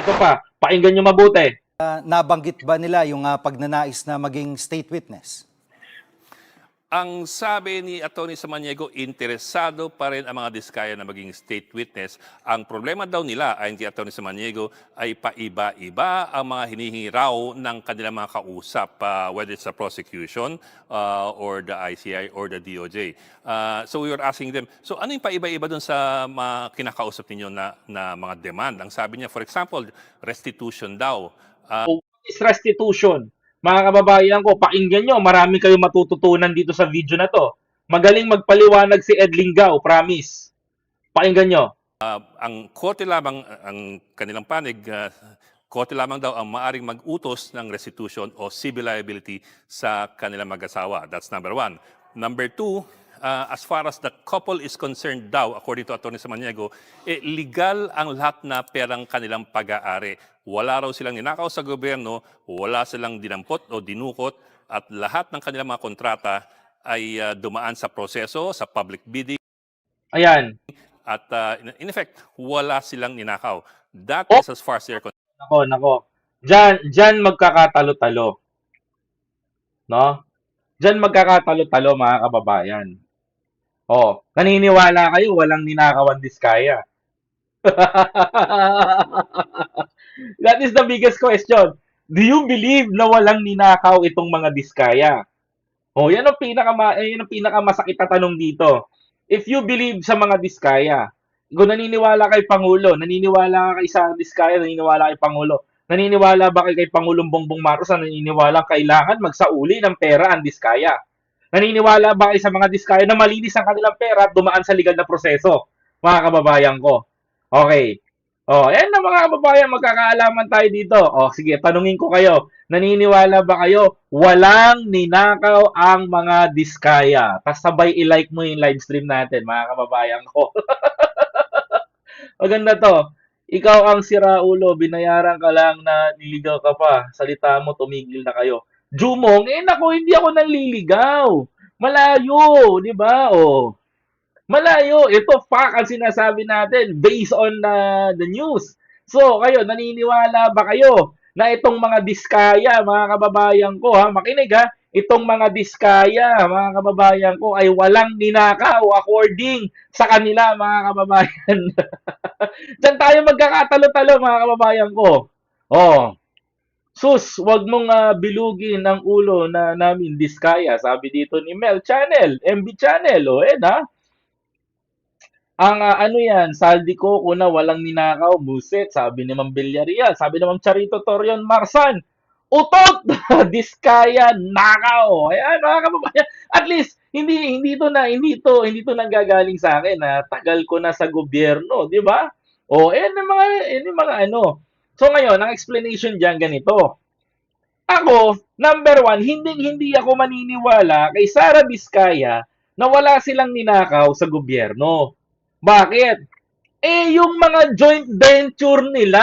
Ito pa, pakinggan nyo mabuti. Nabanggit ba nila yung pagnanais na maging state witness? Ang sabi ni Atty. Samaniego, interesado pa rin ang mga diskaya na maging state witness. Ang problema daw nila, ayon kay Atty. Samaniego, ay paiba-iba ang mga hinihingi raw ng kanilang mga kausap, whether it's the prosecution or the ICI or the DOJ. So we were asking them, so ano yung paiba-iba dun sa mga kinakausap ninyo na mga demand? Ang sabi niya, for example, restitution daw. What is restitution? Mga kababayan ko, pakinggan nyo, marami kayong matututunan dito sa video na to. Magaling magpaliwanag si Ed Lingao, promise. Pakinggan nyo. Ang korte lamang, ang kanilang panig, korte lamang daw ang maaring mag-utos ng restitution o civil liability sa kanilang mag-asawa. That's number one. Number two, as far as the couple is concerned daw, according to Atty. Samaniego, legal ang lahat na perang kanilang pag-aari. Wala raw silang ninakaw sa gobyerno, wala silang dinampot o dinukot, at lahat ng kanilang mga kontrata ay dumaan sa proseso, sa public bidding. Ayan. At in effect, wala silang ninakaw. That Oh! is as far as they're concerned. Nako. Diyan magkakatalo-talo. No? Diyan magkakatalo-talo, mga kababayan. Oh, naniniwala kayo walang ninakawan diskaya. That is the biggest question. Do you believe na walang ninakaw itong mga diskaya? Oh, yan ang pinakamasakit na tanong dito. If you believe sa mga diskaya, kung naniniwala kay Pangulo, naniniwala ka kay sa diskaya, naniniwala kay Pangulo, naniniwala ba kay Pangulong Bongbong Marcos na naniniwala kailangan magsauli ng pera ang diskaya? Naniniwala ba kayo sa mga diskaya na malinis ang kanilang pera at dumaan sa legal na proseso? Mga kababayan ko. Okay. Oh, ayan na mga kababayan, magkakaalaman tayo dito. Oh, sige, tanungin ko kayo. Naniniwala ba kayo walang ninakaw ang mga diskaya? Tapos sabay i-like mo yung live stream natin, mga kababayan ko. Maganda to. Ikaw ang siraulo, binayaran ka lang na niligaw ka pa. Salita mo, tumigil na kayo. Jumong, nako, hindi ako nanliligaw. Malayo, di ba? Oh. Malayo. Ito fact ang sinasabi natin based on the news. So, kayo, naniniwala ba kayo na itong mga diskaya, mga kababayan ko, ha, makinig ha, itong mga diskaya, mga kababayan ko, ay walang ninakaw according sa kanila, mga kababayan. Diyan tayo magkakatalo-talo, mga kababayan ko. Oh, sus, wag mong bilugin ang ulo na namin diskaya. Sabi dito ni Mel Channel, MB Channel, oh, ha? Ang ano yan, saldi ko kuna walang ninakaw, buset, sabi ni Ma'am Villarreal, sabi ni Ma'am Charito Torion Marsan, utot, diskaya, nakaw. Ayan, mga kababayan, at least hindi to nanggagaling sa akin na tagal ko na sa gobyerno, di ba? O, yung mga ano. So ngayon, ang explanation diyan ganito. Ako, number one, hindi ako maniniwala kay Sara Vizcaya na wala silang ninakaw sa gobyerno. Bakit? Yung mga joint venture nila,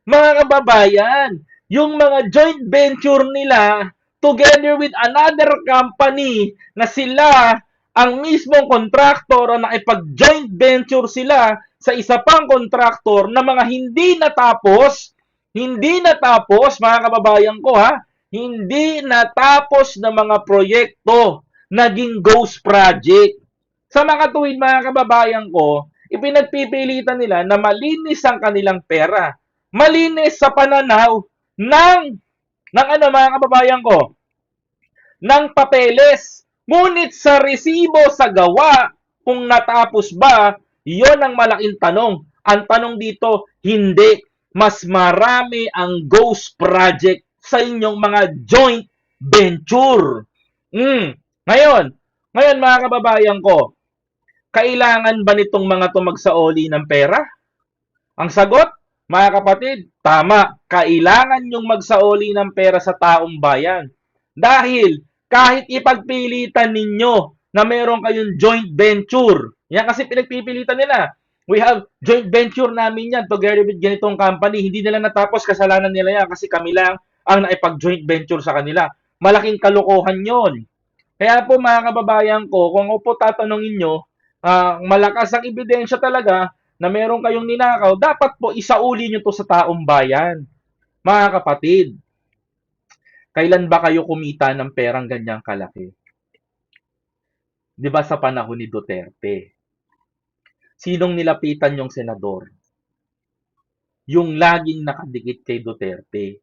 mga kababayan, yung mga joint venture nila together with another company na sila ang mismong contractor o nakipag-joint venture sila sa isa pang contractor na mga hindi natapos, mga kababayan ko ha, hindi natapos na mga proyekto, naging ghost project. Sa mga tuwid, mga kababayan ko, ipinagpipilitan nila na malinis ang kanilang pera. Malinis sa pananaw ng ano, mga kababayan ko, ng papeles. Ngunit sa resibo sa gawa, kung natapos ba, yon ang malaking tanong. Ang tanong dito, hindi. Mas marami ang ghost project sa inyong mga joint venture. Ngayon mga kababayan ko, kailangan ba nitong mga to magsaoli ng pera? Ang sagot, mga kapatid, tama. Kailangan yung magsaoli ng pera sa taong bayan. Dahil kahit ipagpilitan ninyo na meron kayong joint venture, yan kasi pinagpipilitan nila. We have joint venture namin yan together with ganitong company. Hindi nila natapos, kasalanan nila yan kasi kami lang ang naipag-joint venture sa kanila. Malaking kalokohan yon. Kaya po mga kababayan ko, kung ako po tatanungin nyo, malakas ang ebidensya talaga na meron kayong ninakaw, dapat po isauli nyo to sa taong bayan. Mga kapatid, kailan ba kayo kumita ng perang ganyang kalaki? Di ba sa panahon ni Duterte? Sinong nilapitan yung senador? Yung laging nakadikit kay Duterte.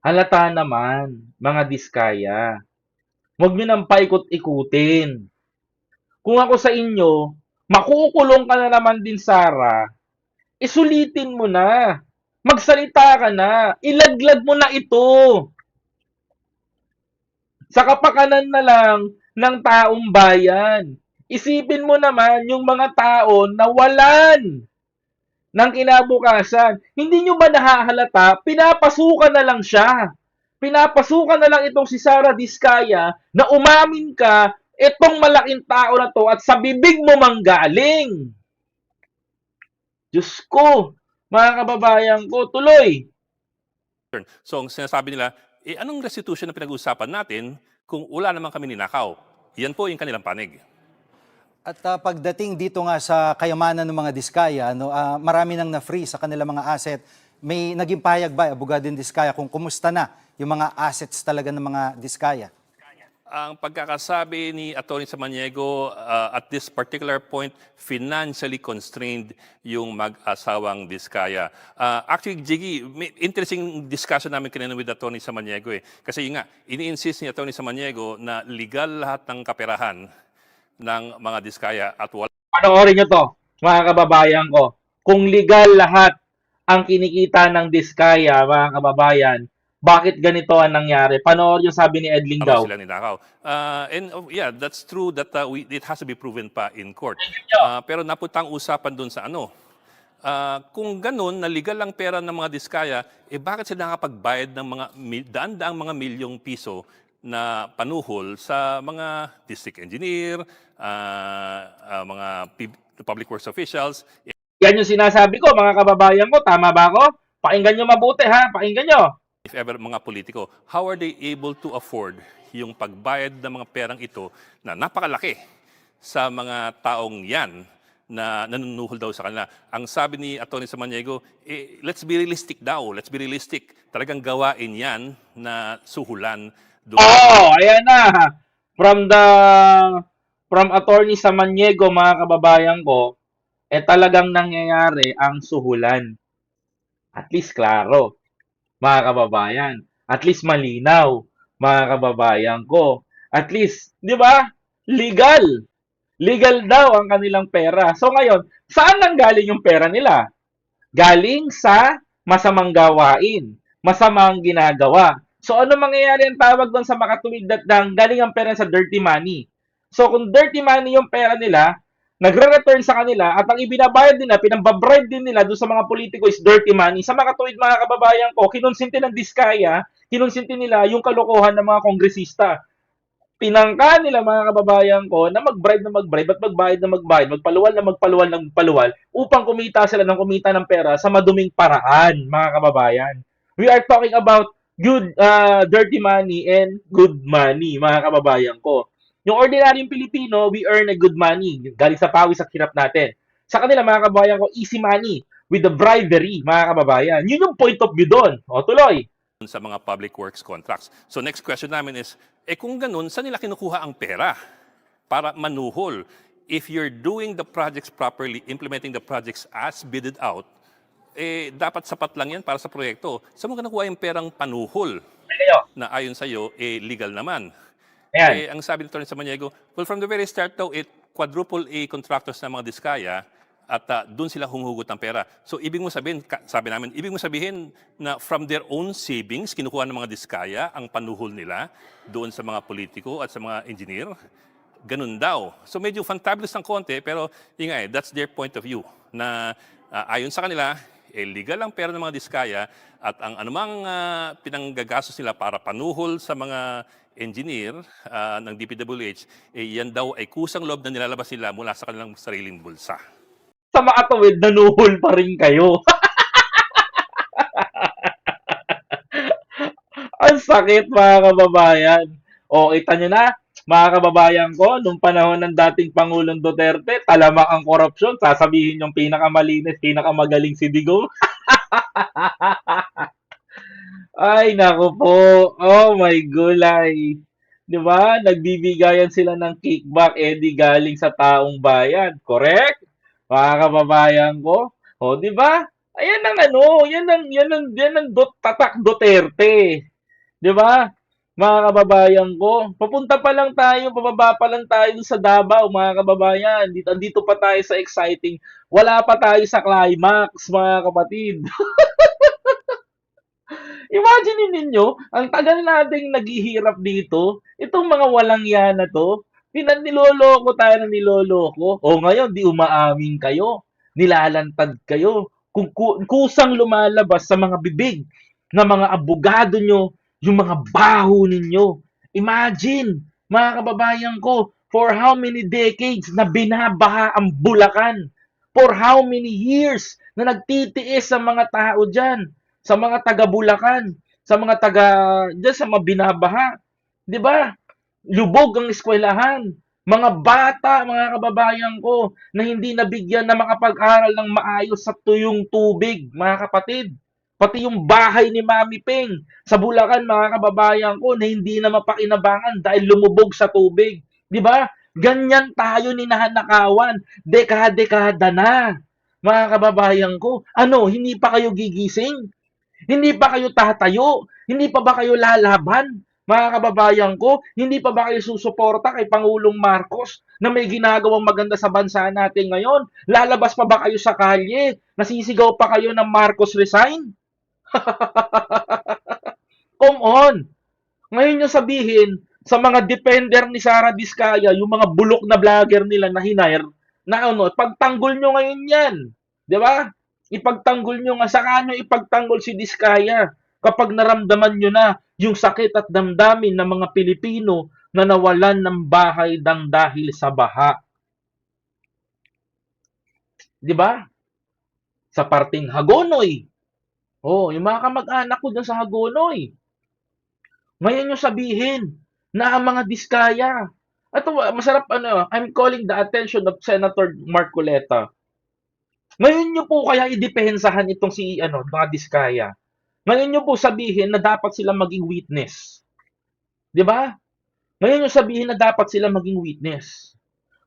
Halata naman, mga diskaya. Huwag nyo nang paikot-ikutin. Kung ako sa inyo, makukulong ka na naman din, Sara, isulitin mo na. Magsalita ka na. Ilaglag mo na ito. Sa kapakanan na lang ng taong bayan. Isipin mo naman yung mga tao na walan ng kinabukasan. Hindi nyo ba nahahalata? Pinapasukan na lang siya. Pinapasukan na lang itong si Sara Diskaya na umamin ka itong malaking tao na to at sa bibig mo manggaling. Diyos ko, mga kababayan ko, tuloy. So ang sinasabi nila, anong restitution na pinag-uusapan natin kung wala naman kami ninakaw? Yan po yung kanilang panig. At pagdating dito nga sa kayamanan ng mga Diskaya, no, marami nang na-free sa kanilang mga asset. May naging pahayag ba, Abogado Diskaya, kung kumusta na yung mga assets talaga ng mga Diskaya? Ang pagkakasabi ni Atty. Samaniego, at this particular point, financially constrained yung mag-asawang Diskaya. Actually, Jiggy, may interesting discussion namin kanina with Atty. Samaniego. Kasi yun nga, ini-insist ni Atty. Samaniego na legal lahat ng kaperahan ng mga Diskaya at wala. Panoorin nyo to, mga kababayan ko. Kung legal lahat ang kinikita ng Diskaya, mga kababayan, bakit ganito ang nangyari? Panoorin yung sabi ni Edling daw. Sila ninakaw. Yeah, that's true that it has to be proven pa in court. Pero naputang usapan dun sa ano. Kung ganun, na legal lang pera ng mga Diskaya, bakit sila nakapagbayad ng mga daan-daang mga milyong piso na panuhol sa mga district engineer, mga public works officials? Yan yung sinasabi ko, mga kababayan ko. Tama ba ako? Pakinggan nyo mabuti, ha? Pakinggan nyo. If ever mga politiko, how are they able to afford yung pagbayad ng mga perang ito na napakalaki sa mga taong yan na nanunuhol daw sa kanila? Ang sabi ni Atty. Samaniego, let's be realistic daw. Let's be realistic. Talagang gawain yan na suhulan doon. Oh, ayan na. From Atty. Samaniego, mga kababayan ko, talagang nangyayari ang suhulan. At least klaro, mga kababayan. At least malinaw, mga kababayan ko. At least, di ba? Legal. Legal daw ang kanilang pera. So ngayon, saan nanggaling yung pera nila? Galing sa masamang gawain, masamang ginagawa. So ano mangyayari ang tawag doon sa makatuwid na galing ang pera sa dirty money? So kung dirty money yung pera nila, nagre-return sa kanila at ang ibinabayad nila, pinambabribe din nila doon sa mga politiko is dirty money. Sa makatuwid, mga kababayan ko, kinonsinti ng Diskaya, kinonsinti nila yung kalokohan ng mga kongresista. Pinangka nila, mga kababayan ko, na mag-bribe at magbayad na magbayad, magpaluwal na magpaluwal upang kumita sila ng kumita ng pera sa maduming paraan, mga kababayan. We are talking about good, dirty money and good money, mga kababayan ko. Yung ordinaryong Pilipino, we earn a good money. Galing sa pawis at hirap natin. Sa kanila, mga kababayan ko, easy money with the bribery, mga kababayan. Yun yung point of view doon. O, tuloy. Sa mga public works contracts. So next question namin is, kung ganun, saan nila kinukuha ang pera para manuhol? If you're doing the projects properly, implementing the projects as bidded out, dapat sapat lang yan para sa proyekto. Saan mo kinukuha yung perang panuhol na ayon sa'yo, legal naman? Ang sabi nito ni Samaniego, well, from the very start daw, quadruple A contractors ng mga Diskaya at doon sila humuhugot ng pera. So, ibig mo sabihin, sabi namin, ibig mo sabihin na from their own savings, kinukuha ng mga Diskaya ang panuhol nila doon sa mga politiko at sa mga engineer. Ganun daw. So, medyo fantabulous ng konti, pero yun nga that's their point of view. Na ayon sa kanila, legal ang pera ng mga Diskaya at ang anumang pinanggagastos nila para panuhol sa mga engineer ng DPWH, yan daw ay kusang loob na nilalabas nila mula sa kanilang sariling bulsa. Sa makatuwid, nanuhol pa rin kayo. Ang sakit, mga kababayan. O, kita nyo na, Mga kababayan ko, nung panahon ng dating Pangulong Duterte, talamak ang korupsyon, sasabihin yung pinakamalinis, pinakamagaling si Digong. Ay, naku po. Oh my gulay. 'Di ba? Nagbibigayan sila ng kickback, eh di galing sa taong bayan. Correct? Mga kababayan ko. O, 'di ba? Ayan ang ano, yan ang tatak Duterte. 'Di ba? Mga kababayan ko, papunta pa lang tayo, pababa pa lang tayo dun sa Davao, mga kababayan. Dito pa tayo sa exciting. Wala pa tayo sa climax, mga kapatid. Imagine ninyo, ang tagal nating naghihirap dito, itong mga walang yan na to, niloloko tayo ng niloloko. O ngayon, di umaamin kayo, nilalantad kayo, kusang lumalabas sa mga bibig ng mga abogado nyo, yung mga baho ninyo. Imagine, mga kababayan ko, for how many decades na binabaha ang Bulacan? For how many years na nagtitiis ang mga tao dyan? Sa mga taga Bulacan, sa mga taga diyan sa mga binabaha, 'di ba? Lubog ang eskwelahan. Mga bata, mga kababayan ko, na hindi nabigyan na makapag-aral ng maayos sa tuyong tubig, mga kapatid. Pati yung bahay ni Mami Ping sa Bulacan, mga kababayan ko, na hindi na mapakinabangan dahil lumubog sa tubig. 'Di ba? Ganyan tayo ninanakawan. Dekada-dekada na. Mga kababayan ko, ano, hindi pa kayo gigising? Hindi pa kayo tatayo? Hindi pa ba kayo lalaban? Mga kababayan ko, hindi pa ba kayo susuporta kay Pangulong Marcos na may ginagawang maganda sa bansa natin ngayon? Lalabas pa ba kayo sa kalye? Nasisigaw pa kayo ng Marcos resign? Come on! Ngayon yung sabihin, sa mga defender ni Sara Diskaya, yung mga bulok na vlogger nila na hinire, na ano, pagtanggol nyo ngayon yan. Di ba? Ipagtanggol nyo nga. Saka nyo ipagtanggol si Diskaya kapag naramdaman nyo na yung sakit at damdamin ng mga Pilipino na nawalan ng bahay dahil sa baha. Di ba? Sa parting Hagonoy. Oh, yung mga kamag-anak ko dyan sa Hagonoy. Ngayon yung sabihin na ang mga Diskaya. Ito, masarap ano, I'm calling the attention of Senator Marcoleta. Ngayon nyo po kaya idepensahan itong si ano, mga Diskaya. Ngayon nyo po sabihin na dapat sila maging witness. 'Di ba? Ngayon nyo sabihin na dapat sila maging witness.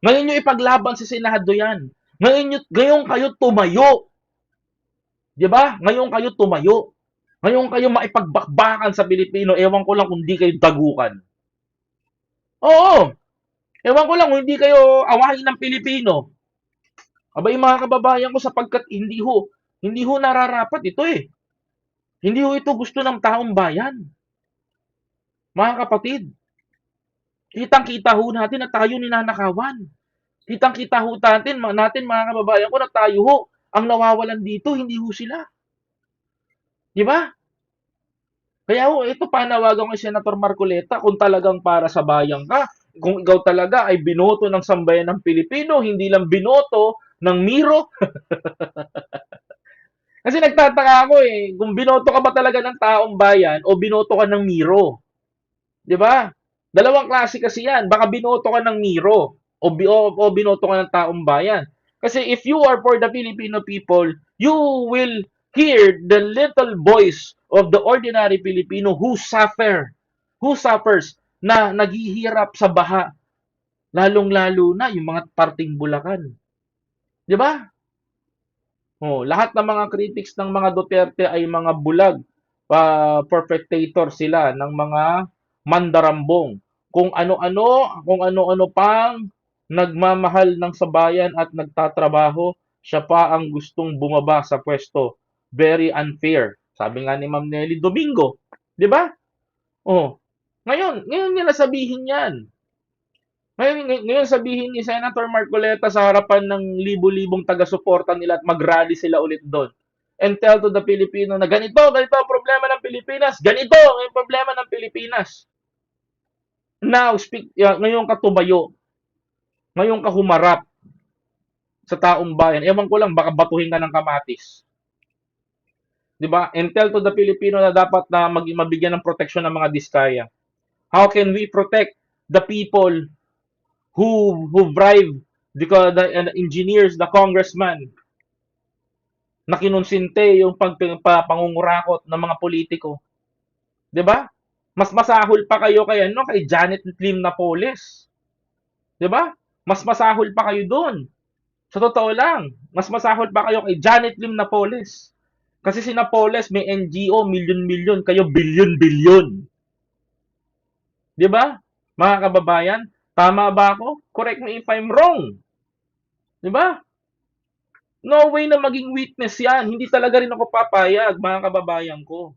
Ngayon nyo ipaglaban sa Senado yan. Ngayon kayo tumayo. 'Di ba? Ngayon kayo tumayo. Ngayon kayo maipagbakbakan sa Pilipino. Ewan ko lang kung di kayo dagukan. Oo. Ewan ko lang kung hindi kayo awahin ng Pilipino. Abay mga kababayan ko sapagkat hindi ho nararapat ito eh. Hindi ho ito gusto ng taong bayan. Mga kapatid, kitang-kita ho natin na tayo ninanakawan. Kitang-kita ho natin mga kababayan ko na tayo ho ang nawawalan dito, hindi ho sila. Di ba? Kaya ho, ito panawagan ko kay Senator Marcoleta kung talagang para sa bayan ka. Kung ikaw talaga ay binoto ng sambayan ng Pilipino, hindi lang binoto ng Miro. Kasi nagtataka ako eh, kung binoto ka ba talaga ng taong bayan o binoto ka ng Miro. 'Di ba? Dalawang klase kasi 'yan. Baka binoto ka ng Miro o binoto ka ng taong bayan. Kasi if you are for the Filipino people, you will hear the little voice of the ordinary Filipino who suffers na naghihirap sa baha, lalong-lalo na yung mga parting Bulacan. 'Di ba? Oh, lahat ng mga critics ng mga Duterte ay mga bulag, perpetrators sila ng mga mandarambong. Kung ano-ano pang nagmamahal ng sabayan at nagtatrabaho, siya pa ang gustong bumaba sa pwesto. Very unfair. Sabi nga ni Ma'am Nelly Domingo, 'di ba? Oh. Ngayon nila sabihin 'yan. Ngayon sabihin ni Senator Marcoleta sa harapan ng libu-libong taga-suporta nila at mag-rally sila ulit doon. And tell to the Filipino na ganito ang problema ng Pilipinas, ganito ang problema ng Pilipinas. Now, ngayon ka tumayo, ngayon ka humarap sa taong bayan. Ewan ko lang, baka batuhin ka ng kamatis. 'Di ba? And tell to the Filipino na dapat na mabigyan ng proteksyon ng mga Diskaya. How can we protect the people who bribe the engineers, the congressman, na kinonsinte yung pangungurakot ng mga politiko. 'Di ba? Mas masahol pa kayo kay ano, kay Janet Lim Napoles. 'Di ba? Mas masahol pa kayo doon. Sa totoo lang, mas masahol pa kayo kay Janet Lim Napoles. Kasi si Napoles may NGO, milyon-milyon, kayo bilyon-bilyon. 'Di ba? Mga kababayan, tama ba ako? Correct me if I'm wrong. 'Di ba? No way na maging witness 'yan. Hindi talaga rin ako papayag, mga kababayan ko.